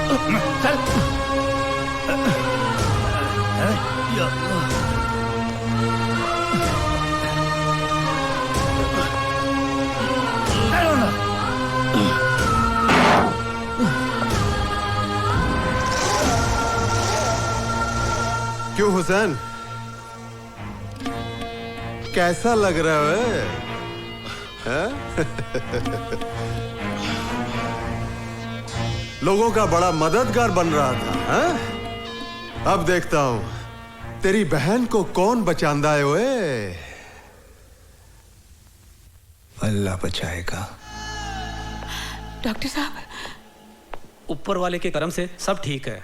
चल। चलो ना। क्यों हुसैन, कैसा लग रहा है? लोगों का बड़ा मददगार बन रहा था, हा? अब देखता हूं तेरी बहन को कौन बचांदा है। ओए, अल्लाह बचाएगा। डॉक्टर साहब, ऊपर वाले के करम से सब ठीक है।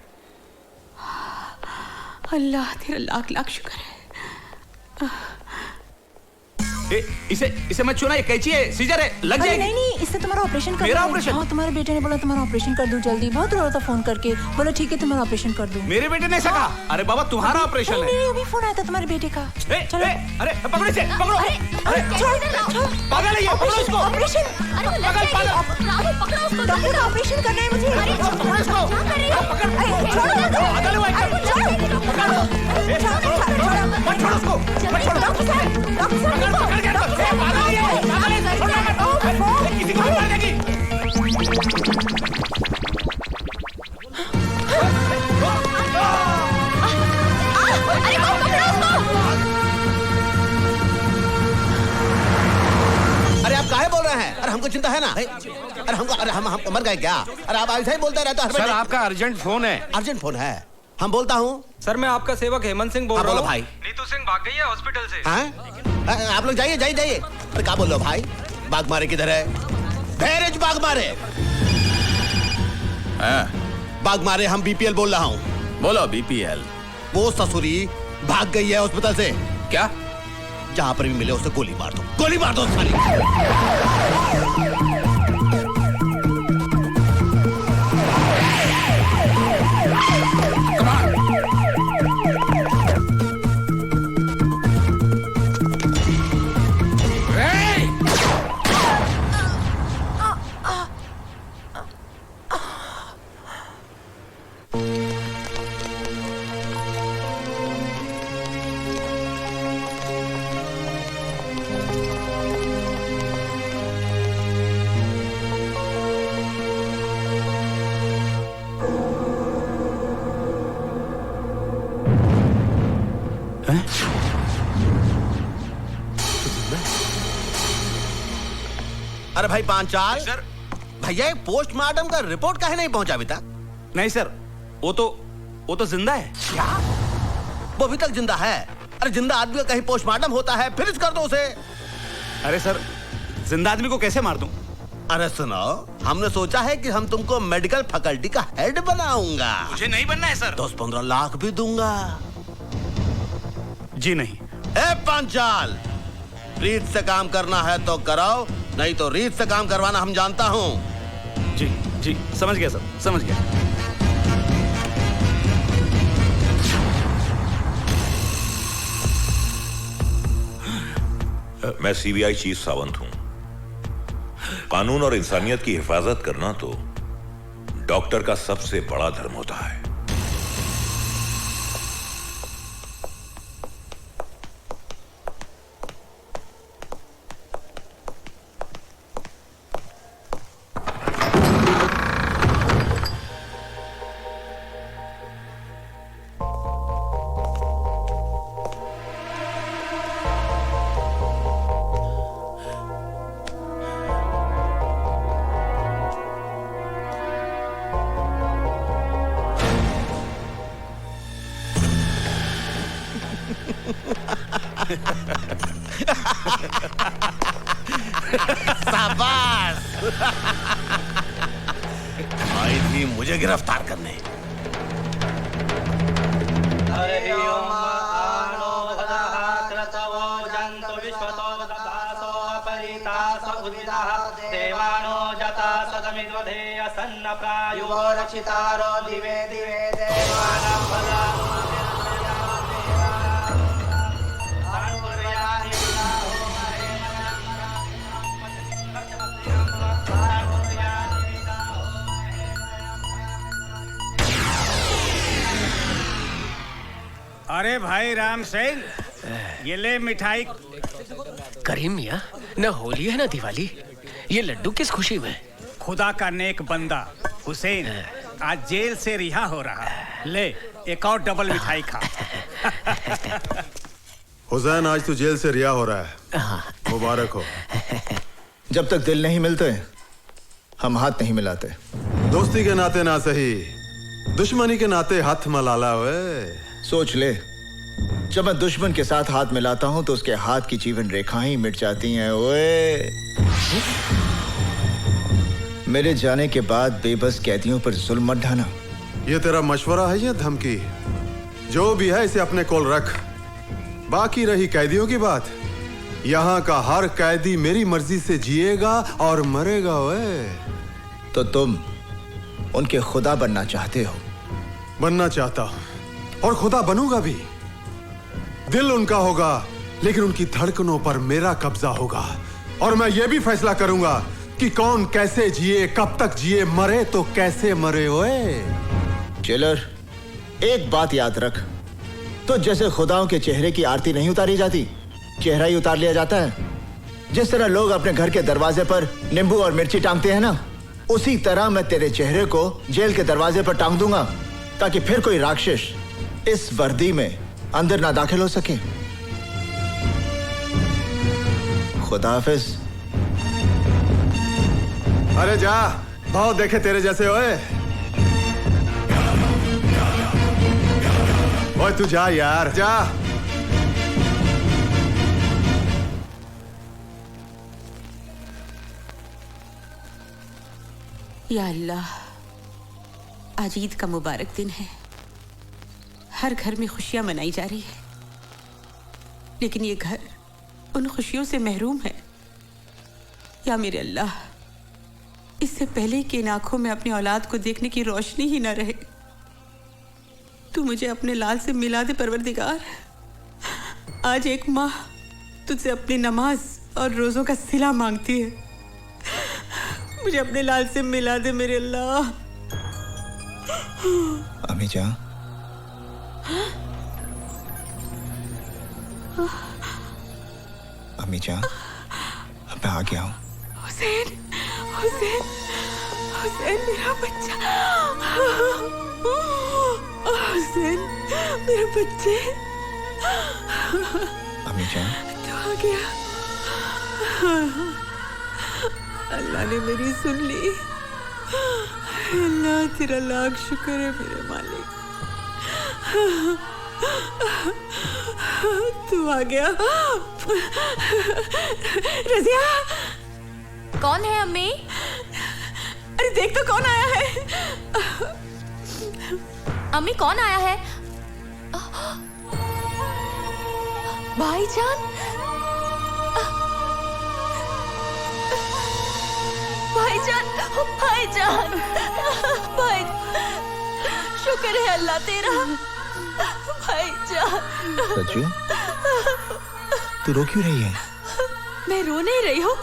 अल्लाह तेरा लाख लाख शुक्र है। इसे मत छूना, ये कैंची है, सीजर है, लग जाएगी। नहीं नहीं, इससे तुम्हारा ऑपरेशन कर। मेरा ऑपरेशन? हाँ, तुम्हारे बेटे ने बोला तुम्हारा ऑपरेशन कर दूं जल्दी। बहुत रो रहा था फोन करके, बोला ठीक है तुम्हारा ऑपरेशन कर दूं। मेरे बेटे ने ऐसा कहा? अरे बाबा तुम्हारा ऑपरेशन है। नहीं, अभी फोन आया था तुम्हारे बेटे का। चलो। अरे पकड़ो इसे, पकड़ो। पागल है ये, पकड़ो इसको। ऑपरेशन, डॉक्टर का ऑपरेशन करना है मुझे। पकड़ो इसको। पागल हुआ है। मत छोड़ो उसको, मत छोड़ो। डॉक्टर साहब, पकड़ के रखो। पागल है ये, पागल है, छोड़ना मत। किसी को मार देगी। अरे आप काहे बोल रहे हैं? अरे हमको चिंता है ना। अरे हम मर गए क्या? अरे आप ऐसा ही बोलते रहते हो। सर आपका अर्जेंट फोन है। अर्जेंट फोन है, हम बोलता हूँ। सर मैं आपका सेवक हेमंत सिंह बोल रहा हूँ। बोलो भाई। नीतू सिंह भाग गई है हॉस्पिटल से। हैं? आप लोग जाइए जाइए जाइए। अरे क्या बोल रहे हो भाई? बाग मारे किधर है? धैर्य बाग मारे। बाग मारे, हम बीपीएल बोल रहा हूँ। बोलो बीपीएल। वो ससुरी भाग गई है हॉस्पिटल से। क्या? जहाँ पर भी मिले उसे गोली मार दो, गोली मार दो साली। अरे भाई पांचाल सर, भैया एक पोस्टमार्टम का रिपोर्ट काहे नहीं पहुंचा अभी तक? नहीं सर, वो तो जिंदा है। क्या? वो अभी तक जिंदा है? अरे जिंदा आदमी का कहीं पोस्टमार्टम होता है, फिनिश कर दो उसे। अरे सर, जिंदा आदमी को कैसे मार दूं? अरे सुनो, हमने सोचा है कि हम तुमको मेडिकल फैकल्टी का हेड बनाऊंगा। मुझे नहीं बनना है सर। 10-15 लाख भी दूंगा। जी नहीं। ए पांचाल, रीत से काम करना है तो कराओ, नहीं तो रीत से काम करवाना हम जानता हूँ। जी जी, समझ गया सर, समझ गया। मैं सीबीआई चीफ सावंत हूं। कानून और इंसानियत की हिफाजत करना तो डॉक्टर का सबसे बड़ा धर्म होता है। शाबाश। आई थी मुझे गिरफ्तार करने। रक्षितारो दिवे दिवे देवानां अरे भाई राम सिंह, ये ले मिठाई। करीम मियाँ, न होली है न दिवाली, ये लड्डू किस खुशी में? खुदा का नेक बंदा हुसैन आज जेल से रिहा हो रहा है। ले एक और डबल मिठाई खा। हुसैन आज तू जेल से रिहा हो रहा है, मुबारक हो। जब तक दिल नहीं मिलते हम हाथ नहीं मिलाते। दोस्ती के नाते ना सही, दुश्मनी के नाते हाथ मलाला वे। सोच ले, जब मैं दुश्मन के साथ हाथ मिलाता हूं तो उसके हाथ की जीवन रेखाएं ही मिट जाती हैं। ओए, मेरे जाने के बाद बेबस कैदियों पर जुल्म मत ढाना। ये तेरा मशवरा है या धमकी? जो भी है इसे अपने कोल रख। बाकी रही कैदियों की बात, यहाँ का हर कैदी मेरी मर्जी से जिएगा और मरेगा। वे तो तुम उनके खुदा बनना चाहते हो? बनना चाहता हूं और खुदा बनूंगा भी। दिल उनका होगा लेकिन उनकी धड़कनों पर मेरा कब्जा होगा, और मैं ये भी फैसला करूंगा कि कौन कैसे जिए, कब तक जिए, मरे तो कैसे मरे। ओए जेलर, एक बात याद रख, तो जैसे खुदाओं के चेहरे की आरती नहीं उतारी जाती, चेहरा ही उतार लिया जाता है। जिस तरह लोग अपने घर के दरवाजे पर नींबू और मिर्ची टांगते हैं ना, उसी तरह मैं तेरे चेहरे को जेल के दरवाजे पर टांग दूंगा, ताकि फिर कोई राक्षस इस वर्दी में अंदर ना दाखिल हो सके। खुदा हाफिज। अरे जा, बहुत देखे तेरे जैसे। ओए तू जा यार, जा। या अल्लाह, आज ईद का मुबारक दिन है। हर घर में खुशियां मनाई जा रही है, लेकिन ये घर उन खुशियों से महरूम है। या मेरे अल्लाह, इससे पहले कि इन आंखों में अपनी औलाद को देखने की रोशनी ही ना रहे, तू मुझे अपने लाल से मिला दे परवरदिगार। आज एक माँ तुझसे अपनी नमाज और रोजों का सिला मांगती है। मुझे अपने लाल से मिला दे मेरे अल्लाह। अम्मी जान, अम्मी जान, अब मैं आ गया हूँ। हुसैन, हुसैन, हुसैन मेरा बच्चा। हुसैन मेरे बच्चे। अम्मी जान, तो आ गया। अल्लाह ने मेरी सुन ली। अल्लाह तेरा लाख शुक्र है मेरे मालिक। तू आ गया। रज़िया, कौन है अम्मी? अरे देख तो कौन आया है। अम्मी कौन आया है? भाईजान, भाईजान, भाईजान, भाई, शुक्र है अल्लाह तेरा। भाईजान। सच्चू, तू रो क्यों रही है? मैं रो नहीं रही हूँ।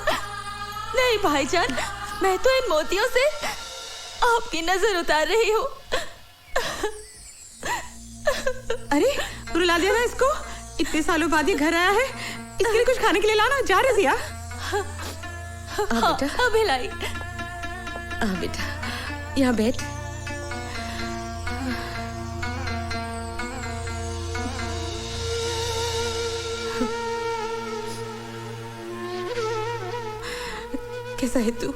नहीं भाईजान, मैं तो इन मोतियों से आपकी नजर उतार रही हूँ। अरे रुला दिया ना इसको। इतने सालों बाद ये घर आया है, इसके लिए कुछ खाने के लिए लाना। जा रज़िया। हाँ, अभी लाई। बेटा, यहाँ बैठ। कैसा है तू?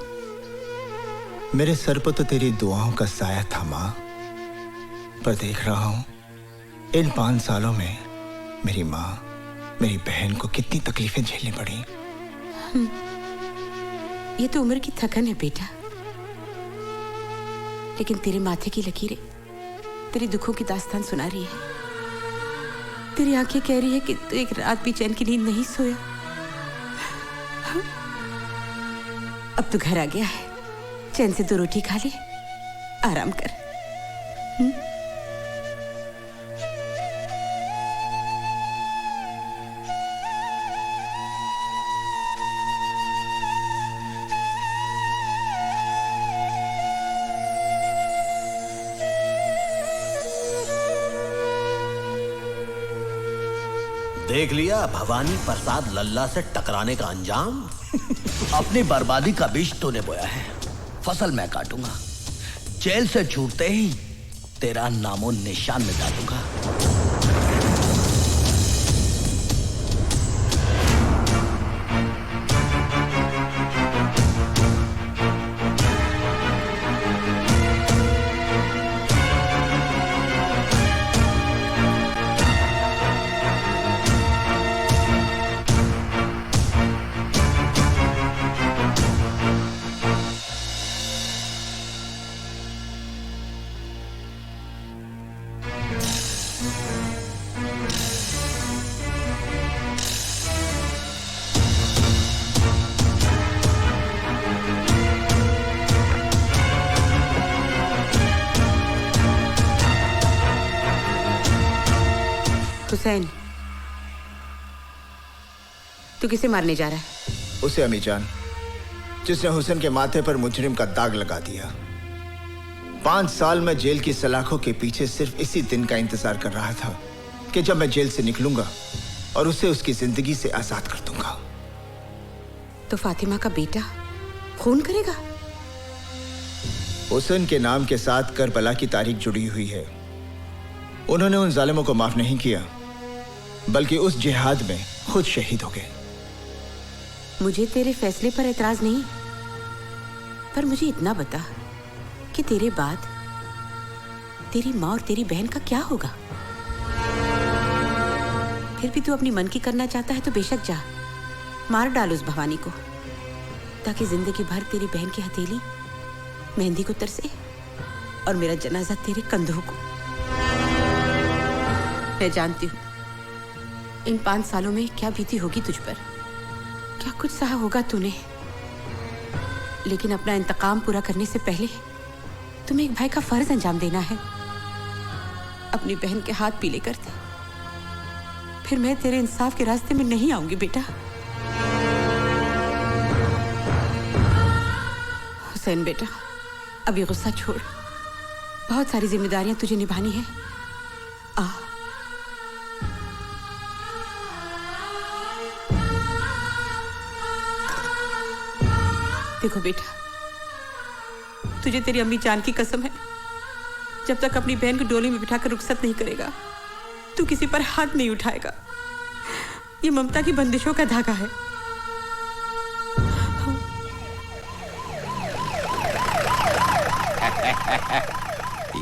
मेरे सर पर तो तेरी दुआओं का साया था माँ, पर देख रहा हूं इन 5 सालों में मेरी माँ, मेरी बहन को कितनी तकलीफें झेलनी पड़ी। ये तो उम्र की थकन है बेटा, लेकिन तेरे माथे की लकीरें तेरे दुखों की दास्तान सुना रही है। तेरी आंखें कह रही है कि तू एक रात भी चैन की नींद नहीं सोया। अब तू घर आ गया है, चैन से 2 रोटी खा ले, आराम कर। देख लिया भवानी प्रसाद लल्ला से टकराने का अंजाम। अपनी बर्बादी का बीज तूने बोया है, फसल मैं काटूंगा। जेल से छूटते ही तेरा नामो निशान मिटा दूंगा। हुसैन, तू किसे मारने जा रहा है? उसे अमीजान, जिसने हुसैन के माथे पर मुजरिम का दाग लगा दिया। 5 साल में जेल की सलाखों के पीछे सिर्फ इसी दिन का इंतजार कर रहा था कि जब मैं जेल से निकलूंगा और उसे उसकी जिंदगी से आजाद कर दूंगा। तो फातिमा का बेटा खून करेगा? हुसैन के नाम के साथ करबला की तारीख जुड़ी हुई है। उन्होंने उन जालिमों को माफ नहीं किया, बल्कि उस जिहाद में खुद शहीद हो गए। मुझे तेरे फैसले पर एतराज नहीं, पर मुझे इतना बता कि तेरे बाद तेरी माँ और तेरी बहन का क्या होगा? फिर भी तू अपनी मन की करना चाहता है तो बेशक जा, मार डाल उस भवानी को, ताकि जिंदगी भर तेरी बहन की हथेली मेहंदी को तरसे और मेरा जनाजा तेरे कंधों को। मैं जानती हूँ इन 5 सालों में क्या बीती होगी तुझ पर, क्या कुछ सहा होगा तूने, लेकिन अपना इंतकाम पूरा करने से पहले तुम्हें एक भाई का फर्ज अंजाम देना है। अपनी बहन के हाथ पीले कर दे, फिर मैं तेरे इंसाफ के रास्ते में नहीं आऊंगी बेटा। हुसैन बेटा, अभी गुस्सा छोड़, बहुत सारी जिम्मेदारियां तुझे निभानी है। आ देखो बेटा, तुझे तेरी अम्मी जान की कसम है, जब तक अपनी बहन को डोली में बिठाकर रुखसत नहीं करेगा तू किसी पर हाथ नहीं उठाएगा। ये ममता की बंदिशों का धागा है।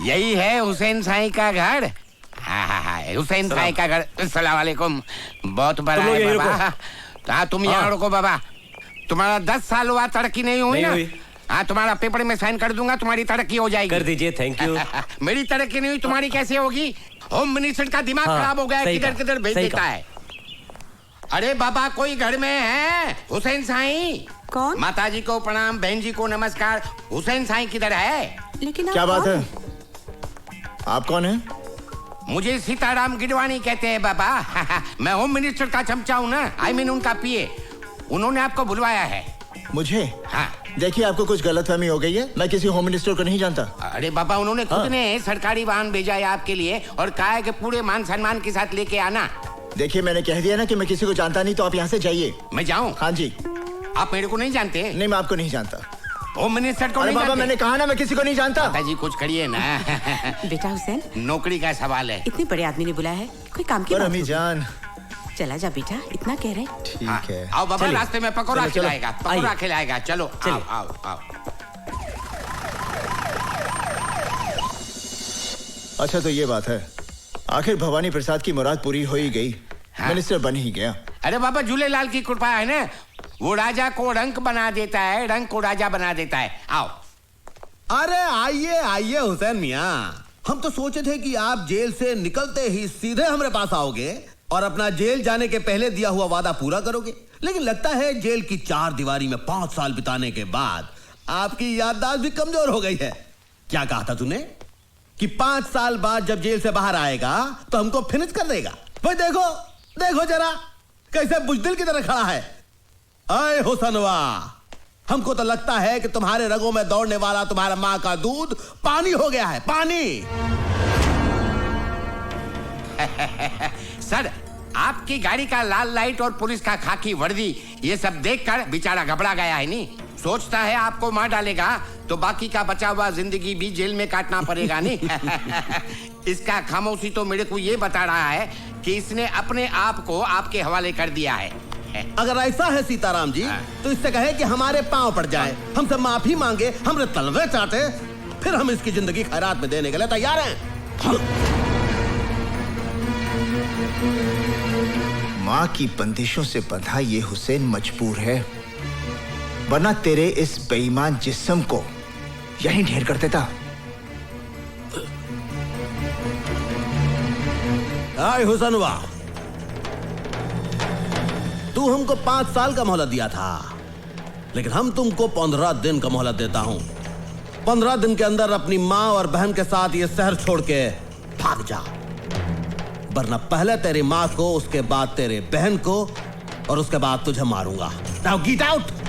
यही है हुसैन साईं का घर। हाँ, हुसैन साईं का घर। अस्सलाम वालेकुम। बहुत बड़ा है बाबा। हाँ, तुम यहाँ रुको बाबा। तुम्हारा 10 साल हुआ, तरक्की नहीं हुई ना? हाँ, तुम्हारा पेपर में साइन कर दूंगा, तुम्हारी तरक्की हो जाएगी। कर दीजिए, थैंक यू। मेरी तरक्की नहीं हुई, तुम्हारी कैसे होगी? होम मिनिस्टर का दिमाग खराब हो गया, किधर किधर भेज देता है। अरे बाबा, कोई घर में है? हुसैन साईं। कौन? माताजी को प्रणाम, बहन जी को नमस्कार। हुसैन साईं किधर है? लेकिन क्या बात है? आप कौन हैं? मुझे सीताराम गिडवानी कहते हैं बाबा। मैं होम मिनिस्टर का चमचा हूँ ना, I mean उनका पीए। उन्होंने आपको बुलवाया है। मुझे? हाँ। देखिए, आपको कुछ गलतफहमी हो गई है। मैं किसी होम मिनिस्टर को नहीं जानता। अरे बाबा, उन्होंने खुद ने सरकारी वाहन भेजा है आपके लिए और कहा है कि पूरे मान सम्मान के साथ लेके आना। देखिए, मैंने कह दिया ना कि मैं किसी को जानता नहीं, तो आप यहाँ से जाइए। मैं जाऊँ? हाँ जी। आप मेरे को नहीं जानते? नहीं, मैं आपको नहीं जानता। होम मिनिस्टर को नहीं बाबा, जानते? मैंने कहा ना, मैं किसी को नहीं जानता। माताजी कुछ करिए ना। बेटा हुसैन, नौकरी का सवाल है। इतने बड़े आदमी ने बुलाया है, कोई काम की पर बात अम्मी होगी। जान, चला जा बेटा, इतना कह रहे। ठीक है। आओ बाबा, रास्ते में पकौड़ा चलो, खिलाएगा, पकौड़ा खिलाएगा। चलो आओ आओ आओ। अच्छा, तो ये बात है, आखिर भवानी प्रसाद की मुराद पूरी हो ही गई। मिनिस्टर बन ही गया। अरे बाबा, झूलेलाल की कृपा है ना, वो राजा को रंक बना देता है, रंक को राजा बना देता है। आओ। अरे आइए आइए हुसैन मियाँ, हम तो सोचे थे कि आप जेल से निकलते ही सीधे हमारे पास आओगे और अपना जेल जाने के पहले दिया हुआ वादा पूरा करोगे, लेकिन लगता है जेल की 4 दीवारी में 5 साल बिताने के बाद आपकी याददाश्त भी कमजोर हो गई है। क्या कहा था तूने कि 5 साल बाद जब जेल से बाहर आएगा तो हमको फिनिश कर देगा? भाई देखो देखो जरा, कैसे बुजदिल की तरह खड़ा है। अय हुसनवा, हमको तो लगता है कि तुम्हारे रगों में दौड़ने वाला तुम्हारा मां का दूध पानी हो गया है, पानी। सर, आपकी गाड़ी का लाल लाइट और पुलिस का खाकी वर्दी ये सब देखकर बेचारा घबरा गया है नहीं। सोचता है आपको मार डालेगा तो बाकी का बचा हुआ जिंदगी भी जेल में काटना पड़ेगा नहीं। इसका खामोशी तो मेरे को ये बता रहा है कि इसने अपने आप को आपके हवाले कर दिया है। अगर ऐसा है सीताराम जी तो इससे कहे कि हमारे पांव पड़ जाए, हमसे माफी मांगे, हमरे तलवे चाटे, फिर हम इसकी जिंदगी खैरात में देने के लिए तैयार हैं। माँ की बंदिशों से बंधा ये हुसैन मजबूर है, वरना तेरे इस बेईमान जिस्म को यहीं ढेर कर देता। हाय हुसैनवा, तू हमको 5 साल का मोहलत दिया था, लेकिन हम तुमको 15 दिन का मोहलत देता हूं। 15 दिन के अंदर अपनी माँ और बहन के साथ ये शहर छोड़ के भाग जा, वरना पहले तेरी माँ को, उसके बाद तेरे बहन को और उसके बाद तुझे मारूंगा। Now get out.